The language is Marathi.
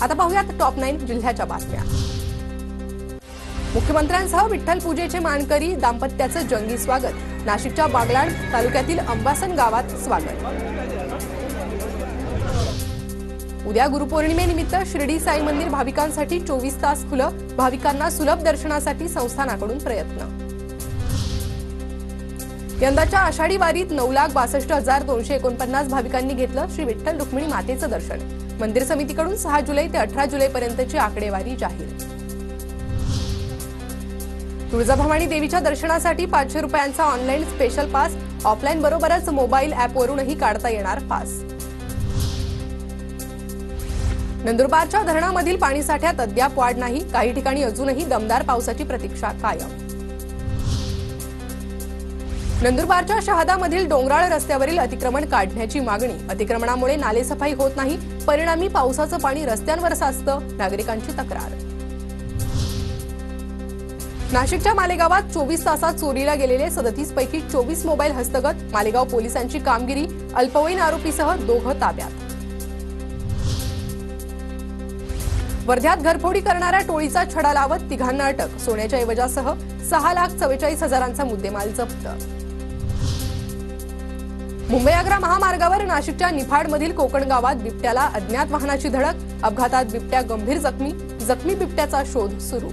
आता पाहूयात टॉप 9 जिल्ह्याच्या बातम्या। मुख्यमंत्र्यांसह विठ्ठल पूजेचे मानकरी दाम्पत्याचं जंगी स्वागत। नाशिकच्या बागलाण तालुक्यातील अंबासन गावात स्वागत। उद्या गुरुपौर्णिमेनिमित्त शिर्डी साई मंदिर भाविकांसाठी 24 तास खुलं। भाविकांना सुलभ दर्शनासाठी संस्थानाकडून प्रयत्न। यंदाच्या आषाढी वारीत 9,62,249 भाविकांनी घेतलं श्री विठ्ठल रुक्मिणी मातेचं दर्शन। मंदिर समितीकडून 6 जुलै ते 18 जुलैपर्यंतची आकडेवारी जाहीर। तुळजाभवानी देवीच्या दर्शनासाठी 500 रुपयांचा ऑनलाईन स्पेशल पास। ऑफलाईन बरोबरच मोबाईल ॲपवरूनही काढता येणार पास। नंदुरबारच्या धरणामधील पाणीसाठ्यात अद्याप वाढ नाही। काही ठिकाणी अजूनही दमदार पावसाची प्रतीक्षा कायम। नंदुरबारच्या शहादामधील डोंगराळ रस्त्यावरील अतिक्रमण काढण्याची मागणी। अतिक्रमणामुळे नालेसफाई होत नाही, परिणामी पावसाचं पाणी रस्त्यांवर साचतं, नागरिकांची तक्रार। नाशिकच्या मालेगावात 24 तासात चोरीला गेलेले 37 पैकी 24 मोबाईल हस्तगत। मालेगाव पोलिसांची कामगिरी। अल्पवयीन आरोपीसह 2 ताब्यात। वर्ध्यात घरफोडी करणाऱ्या टोळीचा छडा लावत 3घांना अटक। सोन्याच्या ऐवजासह 6,44,000चा मुद्देमाल जप्त। मुंबई आग्रा महामार्गावर नाशिकच्या निफाडमधील कोकण गावात बिबट्याला अज्ञात वाहनाची धडक। अपघातात बिबट्या गंभीर जखमी। जखमी बिबट्याचा शोध सुरू।